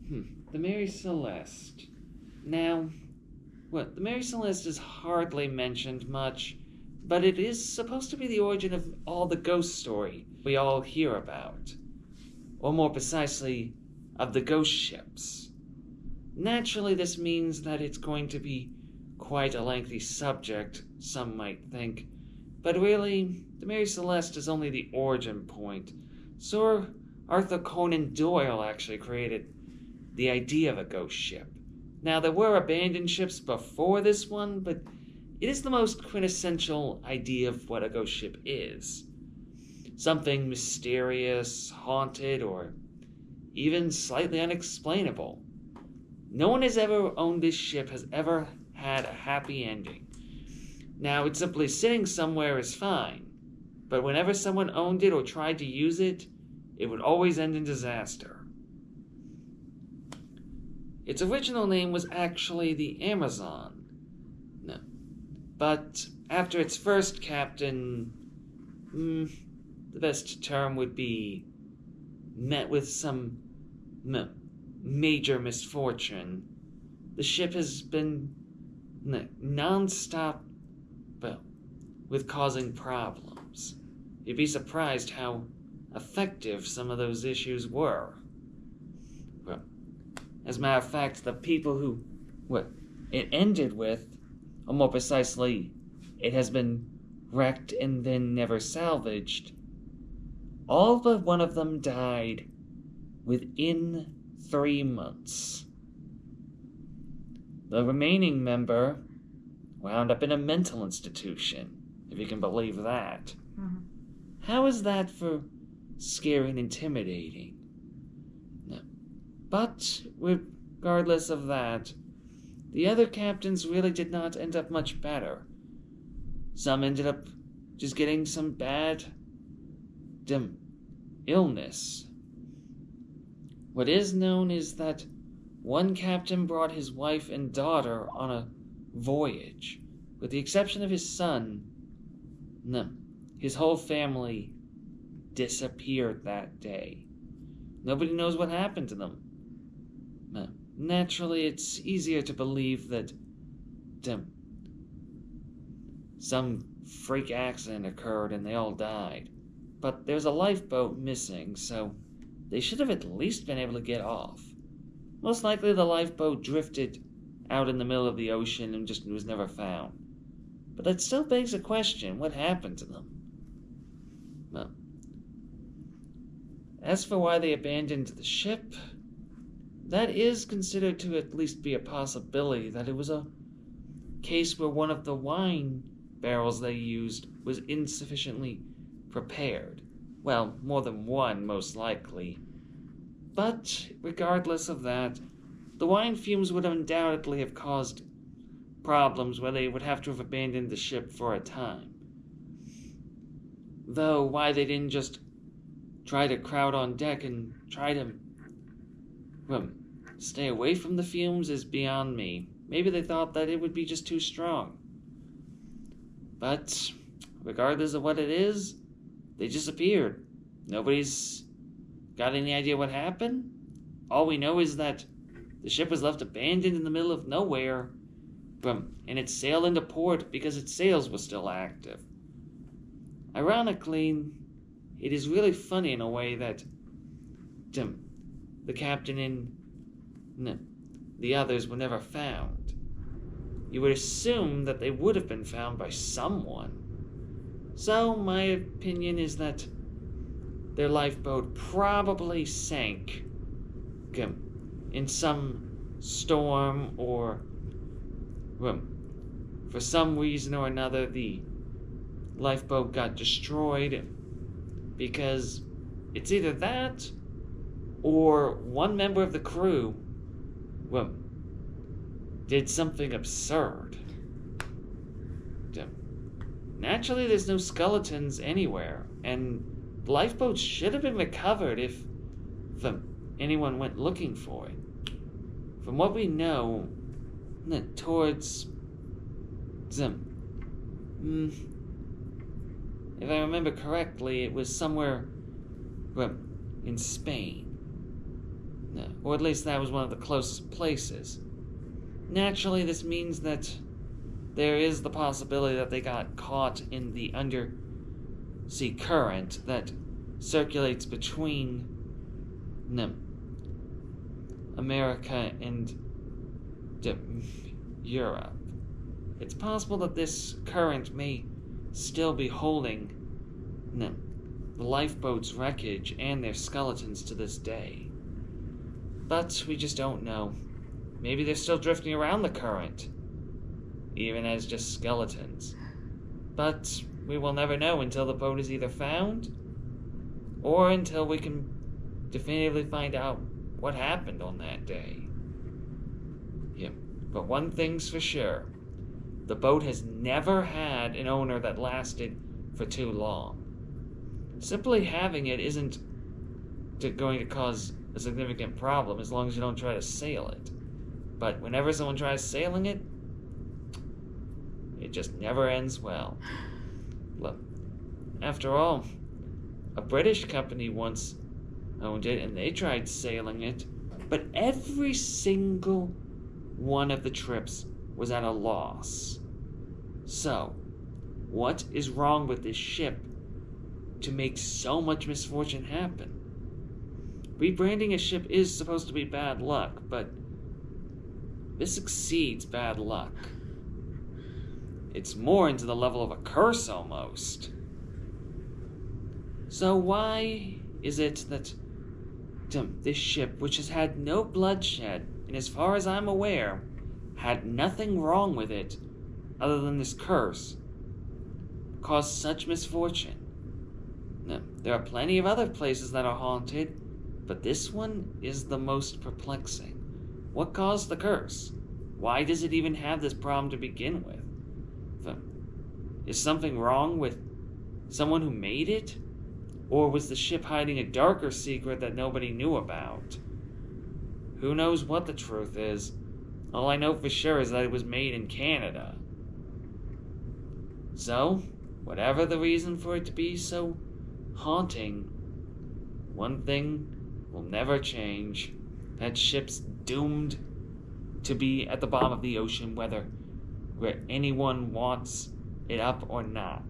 The Mary Celeste. Now, the Mary Celeste is hardly mentioned much, but it is supposed to be the origin of all the ghost story we all hear about. Or more precisely, of the ghost ships. Naturally, this means that it's going to be quite a lengthy subject, some might think, but really, the Mary Celeste is only the origin point. Sir Arthur Conan Doyle actually created the idea of a ghost ship. Now, there were abandoned ships before this one, but it is the most quintessential idea of what a ghost ship is. Something mysterious, haunted, or even slightly unexplainable. No one has ever owned this ship has ever had a happy ending. Now, it's simply sitting somewhere is fine, but whenever someone owned it or tried to use it, it would always end in disaster. Its original name was actually the Amazon. No. But after its first captain, the best term would be met with some major misfortune, the ship has been non-stop with causing problems. You'd be surprised how effective some of those issues were. Well, as a matter of fact, the people who it ended with, or more precisely, it has been wrecked and then never salvaged, all but one of them died within 3 months. The remaining member wound up in a mental institution, if you can believe that. Mm-hmm. How is that for scary and intimidating? No. But, regardless of that, the other captains really did not end up much better. Some ended up just getting some bad illness. What is known is that one captain brought his wife and daughter on a voyage. With the exception of his son, his whole family disappeared that day. Nobody knows what happened to them. Naturally, it's easier to believe that some freak accident occurred and they all died. But there's a lifeboat missing, so they should have at least been able to get off. Most likely the lifeboat drifted out in the middle of the ocean and just was never found. But that still begs a question, what happened to them? Well, as for why they abandoned the ship, that is considered to at least be a possibility that it was a case where one of the wine barrels they used was insufficiently prepared. Well, more than one, most likely. But, regardless of that, the wine fumes would undoubtedly have caused problems where they would have to have abandoned the ship for a time. Though, why they didn't just try to crowd on deck and try to stay away from the fumes is beyond me. Maybe they thought that it would be just too strong. But, regardless of what it is, they disappeared. Nobody's got any idea what happened. All we know is that the ship was left abandoned in the middle of nowhere, and it sailed into port because its sails were still active. Ironically, it is really funny in a way that the captain and the others were never found. You would assume that they would have been found by someone. So, my opinion is that their lifeboat probably sank in some storm, or for some reason or another the lifeboat got destroyed, because it's either that or one member of the crew did something absurd. Naturally, there's no skeletons anywhere, and the lifeboat should have been recovered if anyone went looking for it. From what we know, towards if I remember correctly, it was somewhere in Spain. or at least that was one of the closest places. Naturally, this means that there is the possibility that they got caught in the undersea current that circulates between America and Europe. It's possible that this current may still be holding the lifeboat's wreckage and their skeletons to this day. But we just don't know. Maybe they're still drifting around the current, even as just skeletons. But we will never know until the boat is either found, or until we can definitively find out what happened on that day. Yeah, but one thing's for sure. The boat has never had an owner that lasted for too long. Simply having it isn't going to cause a significant problem as long as you don't try to sail it. But whenever someone tries sailing it, it just never ends well. Look, after all, a British company once owned it and they tried sailing it, but every single one of the trips was at a loss. So, what is wrong with this ship to make so much misfortune happen? Rebranding a ship is supposed to be bad luck, but this exceeds bad luck. It's more into the level of a curse almost. So why is it that this ship, which has had no bloodshed, and as far as I'm aware, had nothing wrong with it other than this curse, caused such misfortune? Now, there are plenty of other places that are haunted, but this one is the most perplexing. What caused the curse? Why does it even have this problem to begin with? Is something wrong with someone who made it? Or was the ship hiding a darker secret that nobody knew about? Who knows what the truth is? All I know for sure is that it was made in Canada. So, whatever the reason for it to be so haunting, one thing will never change. That ship's doomed to be at the bottom of the ocean, where anyone wants it up or not.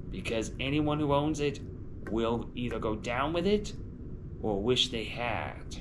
Because anyone who owns it will either go down with it or wish they had.